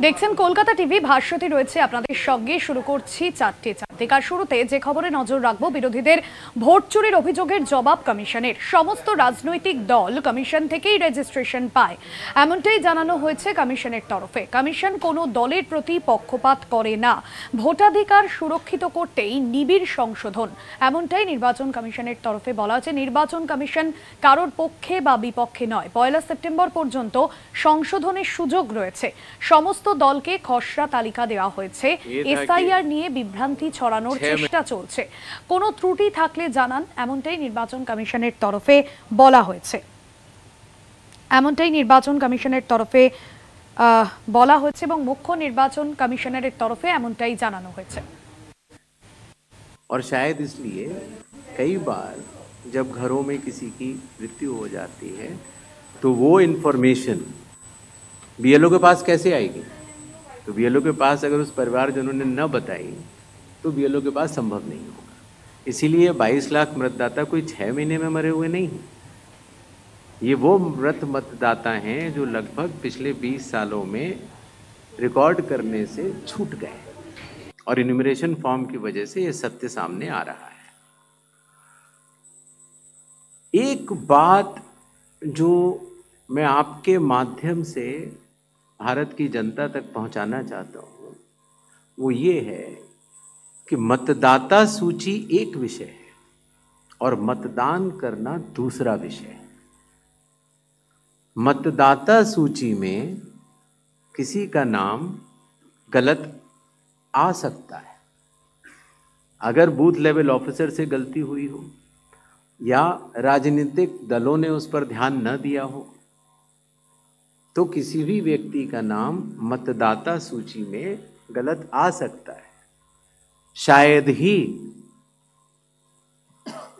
দেখছেন কলকাতা টিভি, ভাস্বতী রয়েছে আপনাদের সঙ্গে। শুরু করছি চারটে। আর শুরুতে যে খবরে নজর রাখবো, বিরোধীদের ভোট চুরির অভিযোগের জবাব কমিশনের। সমস্ত রাজনৈতিক দল কমিশন থেকেই রেজিস্ট্রেশন পায়, এমনটাই জানানো হয়েছে কমিশনের তরফে। কমিশন কোনো দলের প্রতি পক্ষপাত করে না, ভোটাধিকার সুরক্ষিত করতেই নিবিড় সংশোধন, এমনটাই নির্বাচন কমিশনের তরফে বলা হয়েছে। নির্বাচন কমিশন কারোর পক্ষে বা বিপক্ষে নয়। 1 সেপ্টেম্বর পর্যন্ত সংশোধনের সুযোগ রয়েছে। সমস্ত দলকে খসড়া তালিকা দেওয়া হয়েছে। এসআইআর নিয়ে বিভ্রান্তি ছড়ানোর চেষ্টা চলছে, কোনো ত্রুটি থাকলে জানান, এমনটাই নির্বাচন কমিশনের তরফে বলা হয়েছে। এবং মুখ্য নির্বাচন কমিশনারের তরফে এমনটাই জানানো হয়েছে। और शायद इसलिए कई बार जब घरों में किसी की मृत्यु हो जाती है तो वो इन्फॉर्मेशन बीएलओ के पास कैसे आएगी? तो बीएलओ के पास अगर उस परिवारजनों ने न बताई तो बीएलओ के पास संभव नहीं होगा। इसीलिए 22 लाख मतदाता कोई 6 महीने में मरे हुए नहीं हैं। ये वो मृत मतदाता हैं जो लगभग पिछले 20 सालों में रिकॉर्ड करने से छूट गए, और इन्यूमरेशन फॉर्म की वजह से ये सत्य सामने आ रहा है। एक बात जो मैं आपके माध्यम से भारत की जनता तक पहुंचाना चाहता हूं, वो ये है कि मतदाता सूची एक विषय है और मतदान करना दूसरा विषय है। मतदाता सूची में किसी का नाम गलत आ सकता है, अगर बूथ लेवल ऑफिसर से गलती हुई हो या राजनीतिक दलों ने उस पर ध्यान न दिया हो, तो किसी भी व्यक्ति का नाम मतदाता सूची में गलत आ सकता है। शायद ही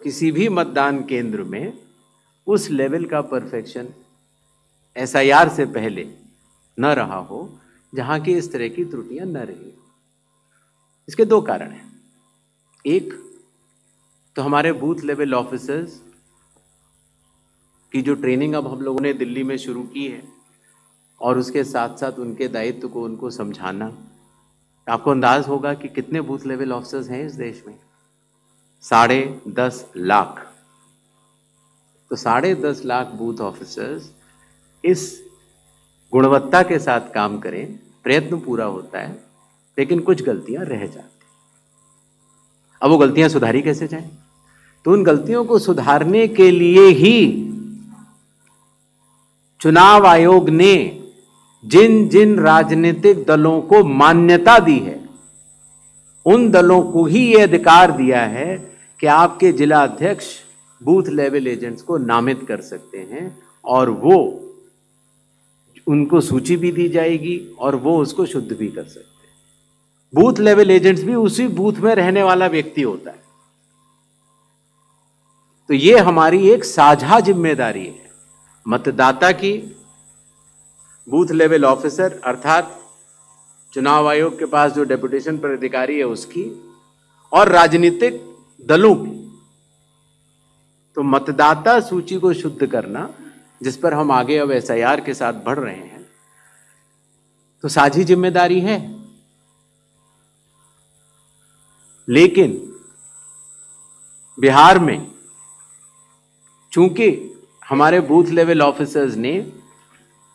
किसी भी मतदान केंद्र में उस लेवल का परफेक्शन एसआईआर से पहले न रहा हो जहां की इस तरह की त्रुटियां न रही हो। इसके दो कारण हैं। एक तो हमारे बूथ लेवल ऑफिसर्स की जो ट्रेनिंग अब हम लोगों ने दिल्ली में शुरू की है, और उसके साथ साथ उनके दायित्व को उनको समझाना। आपको अंदाज होगा कि कितने बूथ लेवल ऑफिसर्स हैं इस देश में? 10.5 लाख। तो 10.5 लाख बूथ ऑफिसर्स इस गुणवत्ता के साथ काम करें, प्रयत्न पूरा होता है, लेकिन कुछ गलतियां रह जाती। अब वो गलतियां सुधारी कैसे जाएं? तो उन गलतियों को सुधारने के लिए ही चुनाव आयोग ने जिन जिन राजनीतिक दलों को मान्यता दी है, उन दलों को ही यह अधिकार दिया है कि आपके जिला अध्यक्ष बूथ लेवल एजेंट्स को नामित कर सकते हैं, और वो उनको सूची भी दी जाएगी और वो उसको शुद्ध भी कर सकते हैं। बूथ लेवल एजेंट्स भी उसी बूथ में रहने वाला व्यक्ति होता है। तो ये हमारी एक साझा जिम्मेदारी है, मतदाता की, बूथ लेवल ऑफिसर अर्थात चुनाव आयोग के पास जो डेपुटेशन पर अधिकारी है उसकी, और राजनीतिक दलों की। तो मतदाता सूची को शुद्ध करना, जिस पर हम आगे अब एसआईआर के साथ बढ़ रहे हैं, तो साझी जिम्मेदारी है। लेकिन बिहार में चूंकि हमारे बूथ लेवल ऑफिसर्स ने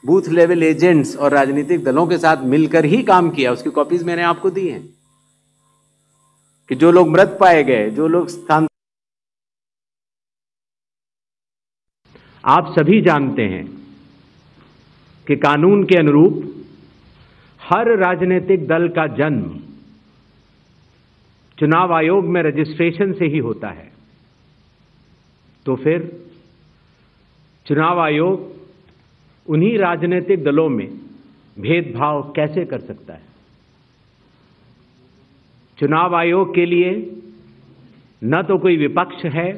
बूथ लेवल एजेंट्स और राजनीतिक दलों के साथ मिलकर ही काम किया, उसकी कॉपीज मैंने आपको दी हैं, कि जो लोग मृत पाए गए, जो लोग स्थान, आप सभी जानते हैं कि कानून के अनुरूप हर राजनीतिक दल का जन्म चुनाव आयोग में रजिस्ट्रेशन से ही होता है। तो फिर चुनाव आयोग उन्हीं राजनीतिक दलों में भेदभाव कैसे कर सकता है? चुनाव आयोग के लिए न तो कोई विपक्ष है,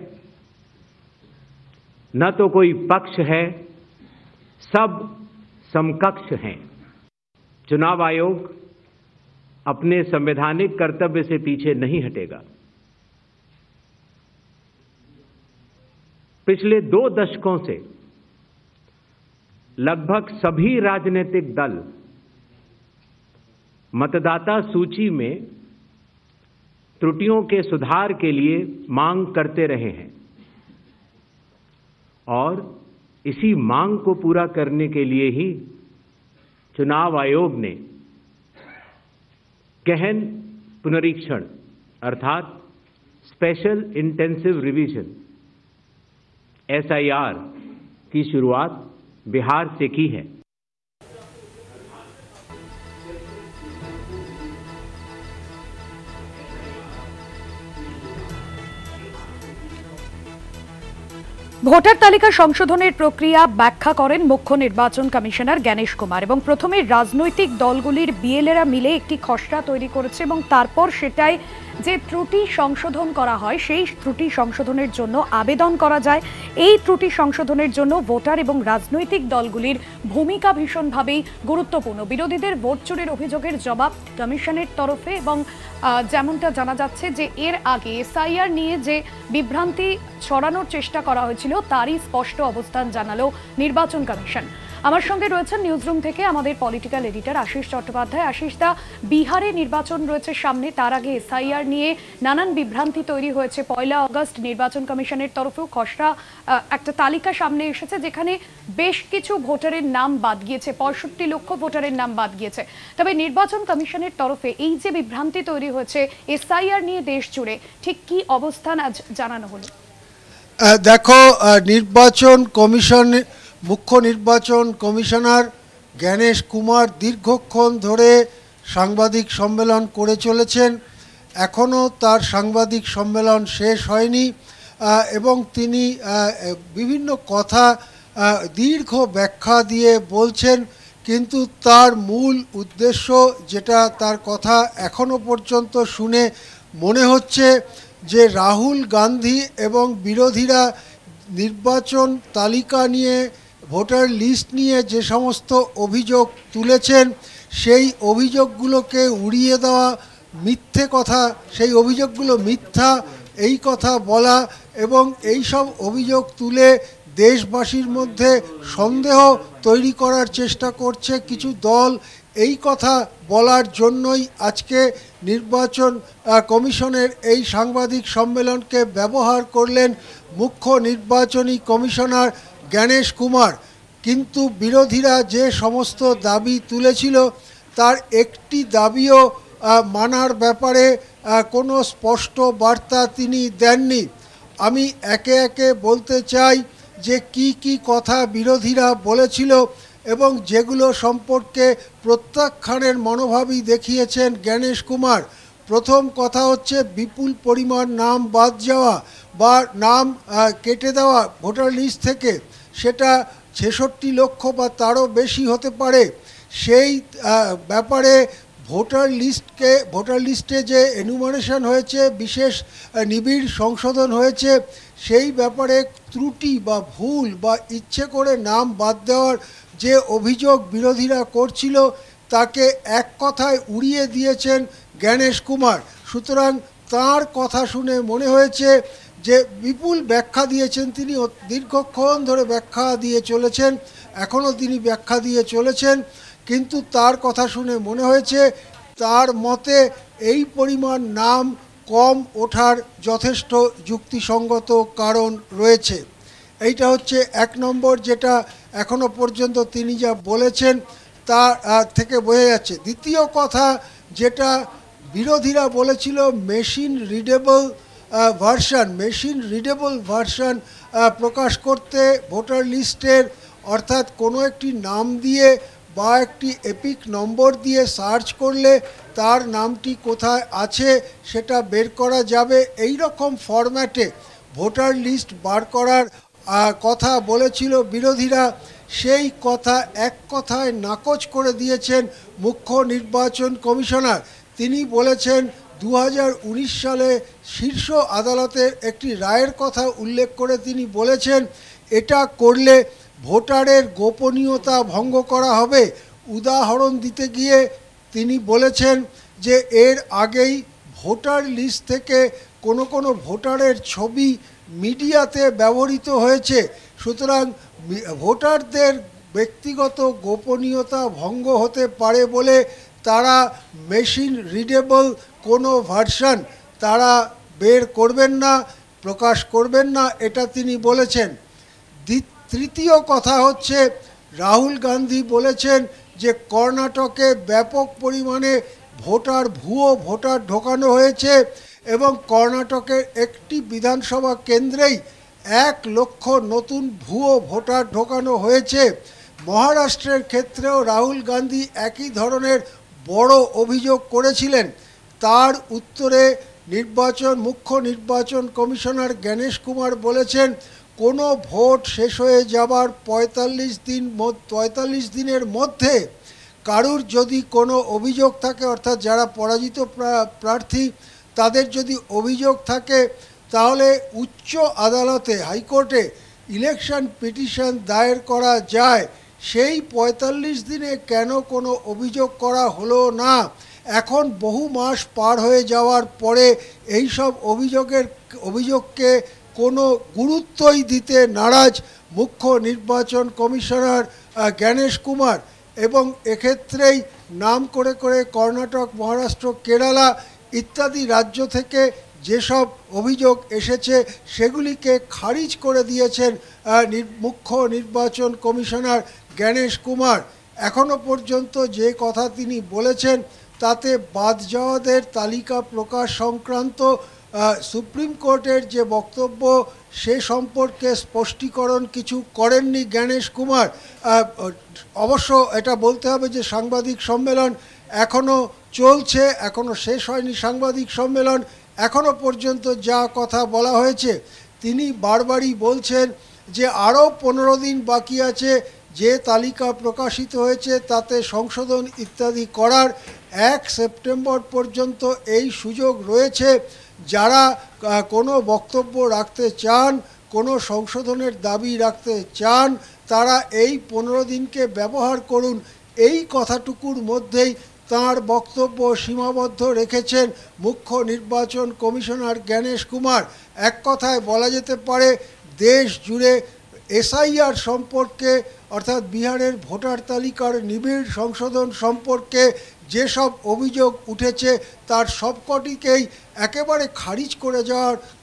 न तो कोई पक्ष है, सब समकक्ष हैं। चुनाव आयोग अपने संवैधानिक कर्तव्य से पीछे नहीं हटेगा। पिछले 2 दशकों से लगभग सभी राजनीतिक दल मतदाता सूची में त्रुटियों के सुधार के लिए मांग करते रहे हैं और इसी मांग को पूरा करने के लिए ही चुनाव आयोग ने गहन पुनरीक्षण अर्थात स्पेशल इंटेंसिव रिवीजन SIR की शुरुआत बिहार से की है। ভোটার তালিকা সংশোধনের প্রক্রিয়া ব্যাখ্যা করেন মুখ্য নির্বাচন কমিশনার জ্ঞানেশ কুমার এবং প্রথমে রাজনৈতিক দলগুলির বিএলএরা মিলে একটি খসড়া তৈরি করেছে এবং তারপর সেটাই যে ত্রুটি সংশোধন করা হয় সেই ত্রুটি সংশোধনের জন্য আবেদন করা যায়। এই ত্রুটি সংশোধনের জন্য ভোটার এবং রাজনৈতিক দলগুলির ভূমিকা ভীষণভাবেই গুরুত্বপূর্ণ। বিরোধীদের ভোট চুরির অভিযোগের জবাব কমিশনের তরফে এবং যেমনটা জানা যাচ্ছে যে এর আগে SIR নিয়ে যে বিভ্রান্তি ছড়ানোর চেষ্টা করা হয়েছিল তারই স্পষ্ট অবস্থান জানালো নির্বাচন কমিশন। আমার সঙ্গে রয়েছেন নিউজরুম থেকে আমাদের পলিটিক্যাল এডিটর আশিস চট্টোপাধ্যায়। আশিস দা, বিহারে নির্বাচন রয়েছে সামনে, তার আগে SIR নিয়ে নানান বিভ্রান্তি তৈরি হয়েছে। 1 আগস্ট নির্বাচন কমিশনের তরফেও খসড়া একটা তালিকা সামনে এসেছে যেখানে বেশ কিছু ভোটারের নাম বাদ গিয়েছে, 65 লক্ষ ভোটারের নাম বাদ গিয়েছে। তবে নির্বাচন কমিশনের তরফে এই যে বিভ্রান্তি তৈরি হয়েছে SIR নিয়ে দেশ জুড়ে, ঠিক কি অবস্থান আজ জানানো হলো? দেখো, নির্বাচন কমিশন মুখ্য নির্বাচন কমিশনার জ্ঞানেশ কুমার দীর্ঘক্ষণ ধরে সাংবাদিক সম্মেলন করে চলেছেন। এখনও তার সাংবাদিক সম্মেলন শেষ হয়নি এবং তিনি বিভিন্ন কথা দীর্ঘ ব্যাখ্যা দিয়ে বলছেন, কিন্তু তার মূল উদ্দেশ্য যেটা তার কথা এখনও পর্যন্ত শুনে মনে হচ্ছে যে রাহুল গান্ধী এবং বিরোধীরা নির্বাচন তালিকা নিয়ে ভোটার লিস্ট নিয়ে যে সমস্ত অভিযোগ তুলেছেন সেই অভিযোগগুলোকে উড়িয়ে দেওয়া, মিথ্যে কথা, সেই অভিযোগগুলো মিথ্যা এই কথা বলা এবং এই সব অভিযোগ তুলে দেশবাসীর মধ্যে সন্দেহ তৈরি করার চেষ্টা করছে কিছু দল। এই কথা বলার জন্যই আজকে নির্বাচন কমিশনের এই সাংবাদিক সম্মেলনকে ব্যবহার করলেন মুখ্য নির্বাচনী কমিশনার জ্ঞানেশ কুমার। কিন্তু বিরোধীরা যে সমস্ত দাবি তুলেছিল তার একটি দাবিও মানার ব্যাপারে কোনো স্পষ্ট বার্তা তিনি দেননি। আমি একে একে বলতে চাই যে কি কথা বিরোধীরা বলেছিল এবং যেগুলো সম্পর্কে প্রত্যাখ্যানের মনোভাবই দেখিয়েছেন জ্ঞানেশ কুমার। প্রথম কথা হচ্ছে বিপুল পরিমাণ নাম বাদ যাওয়া বা নাম কেটে দেওয়া ভোটার লিস্ট থেকে, সেটা 66 লক্ষ বা তারও বেশি হতে পারে। সেই ব্যাপারে ভোটার লিস্টে যে এনুমারেশন হয়েছে, বিশেষ নিবিড় সংশোধন হয়েছে, সেই ব্যাপারে ত্রুটি বা ভুল বা ইচ্ছে করে নাম বাদ দেওয়ার যে অভিযোগ বিরোধীরা করছিল তাকে এক কথায় উড়িয়ে দিয়েছেন জ্ঞানেশ কুমার। সুতরাং তার কথা শুনে মনে হয়েছে যে বিপুল ব্যাখ্যা দিয়েছেন তিনি, দীর্ঘক্ষণ ধরে ব্যাখ্যা দিয়ে চলেছেন, এখনও তিনি ব্যাখ্যা দিয়ে চলেছেন, কিন্তু তার কথা শুনে মনে হয়েছে তার মতে এই পরিমাণ নাম কম ওঠার যথেষ্ট যুক্তিসঙ্গত কারণ রয়েছে। এইটা হচ্ছে এক নম্বর, যেটা এখনো পর্যন্ত তিনি যা বলেছেন তা থেকে বোঝা যাচ্ছে। দ্বিতীয় কথা যেটা বিরোধীরা বলেছিল, মেশিন রিডেবল ভার্সন প্রকাশ করতে ভোটার লিস্টের, অর্থাৎ কোনো একটি নাম দিয়ে বা একটি এপিক নম্বর দিয়ে সার্চ করলে তার নামটি কোথায় আছে সেটা বের করা যাবে, এই রকম ফরম্যাটে ভোটার লিস্ট বার করার কথা বলেছিল বিরোধীরা। সেই কথা এক কথায় নাকচ করে দিয়েছেন মুখ্য নির্বাচন কমিশনার। তিনি বলেছেন 2019 সালে শীর্ষ আদালতের একটি রায়ের কথা উল্লেখ করে তিনি বলেছেন এটা করলে ভোটারের গোপনীয়তা ভঙ্গ করা হবে। উদাহরণ দিতে গিয়ে তিনি বলেছেন যে এর আগেই ভোটার লিস্ট থেকে কোনো ভোটারের ছবি মিডিয়াতে ব্যবহৃত হয়েছে। সুতরাং ভোটারদের ব্যক্তিগত গোপনীয়তা ভঙ্গ হতে পারে বলে তারা মেশিন রিডেবল কোনো ভার্সন তারা বের করবেন না, প্রকাশ করবেন না, এটা তিনি বলেছেন। তৃতীয় কথা হচ্ছে, রাহুল গান্ধী বলেছেন যে কর্ণাটকে ব্যাপক পরিমাণে ভুয়ো ভোটার ঢোকানো হয়েছে এবং কর্ণাটকের একটি বিধানসভা কেন্দ্রেই 1 লক্ষ নতুন ভুয়ো ভোটার ঢোকানো হয়েছে। মহারাষ্ট্রের ক্ষেত্রেও রাহুল গান্ধী একই ধরনের বড় অভিযোগ করেছিলেন। তার উত্তরে মুখ্য নির্বাচন কমিশনার জ্ঞানেশ কুমার বলেছেন, কোনো ভোট শেষ হয়ে যাবার 45 দিনের মধ্যে কারুর যদি কোনো অভিযোগ থাকে, অর্থাৎ যারা পরাজিত প্রার্থী তাদের যদি অভিযোগ থাকে, তাহলে উচ্চ আদালতে, হাইকোর্টে ইলেকশন পিটিশন দায়ের করা যায়। সেই 45 দিনে কেন কোনো অভিযোগ করা হলো না? এখন বহু মাস পার হয়ে যাওয়ার পরে এই সব অভিযোগকে কোনো গুরুত্বই দিতে নারাজ মুখ্য নির্বাচন কমিশনার জ্ঞানেশ কুমার। এবং এক্ষেত্রেই নাম করে করে কর্ণাটক, মহারাষ্ট্র, কেরালা ইত্যাদি রাজ্য থেকে যেসব অভিযোগ এসেছে সেগুলিকে খারিজ করে দিয়েছেন মুখ্য নির্বাচন কমিশনার জ্ঞানেশ কুমার। এখনও পর্যন্ত যে কথা তিনি বলেছেন তাতে বাদ যাওয়াদের তালিকা প্রকাশ সংক্রান্ত সুপ্রিম কোর্টের যে বক্তব্য সে সম্পর্কে স্পষ্টীকরণ কিছু করেননি জ্ঞানেশ কুমার। অবশ্য এটা বলতে হবে যে সাংবাদিক সম্মেলন এখনও চলছে, এখনও শেষ হয়নি সাংবাদিক সম্মেলন। এখনও পর্যন্ত যা কথা বলা হয়েছে তিনি বারবারই বলছেন যে আরও 15 দিন বাকি আছে, যে তালিকা প্রকাশিত হয়েছে তাতে সংশোধন ইত্যাদি করার। 1 সেপ্টেম্বর পর্যন্ত এই সুযোগ রয়েছে। যারা কোনো বক্তব্য রাখতে চান, কোনো সংশোধনের দাবি রাখতে চান, তারা এই 15 দিনকে ব্যবহার করুন। এই কথাটুকুর মধ্যেই তাঁর বক্তব্য সীমাবদ্ধ রেখেছেন মুখ্য নির্বাচন কমিশনার জ্ঞানেশ কুমার। এক কথায় বলা যেতে পারে দেশ জুড়ে এসআইআর সম্পর্কে, অর্থাৎ বিহারের ভোটার তালিকার নিবিড় সংশোধন সম্পর্কে যেসব অভিযোগ উঠেছে তার সবকটিকেই একেবারে খারিজ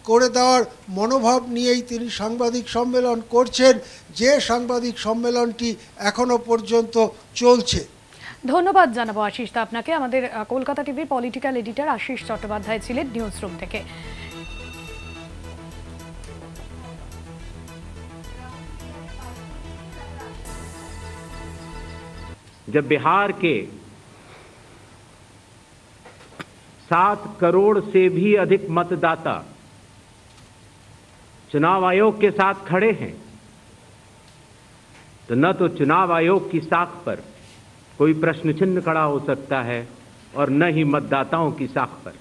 করে দেওয়ার মনোভাব নিয়েই তিনি সাংবাদিক সম্মেলন করছেন, যে সাংবাদিক সম্মেলনটি এখনও পর্যন্ত চলছে। ধন্যবাদ জানাবো আশিস দা আপনাকে। আমাদের কলকাতা টিভির পলিটিক্যাল এডিটর আশিস চট্টোপাধ্যায় ছিলেন নিউজ রুম থেকে। जब बिहार के 7 करोड़ से भी अधिक मतदाता चुनाव आयोग के साथ खड़े हैं, तो न तो चुनाव आयोग की साख पर कोई प्रश्न चिन्ह खड़ा हो सकता है और न ही मतदाताओं की साख पर।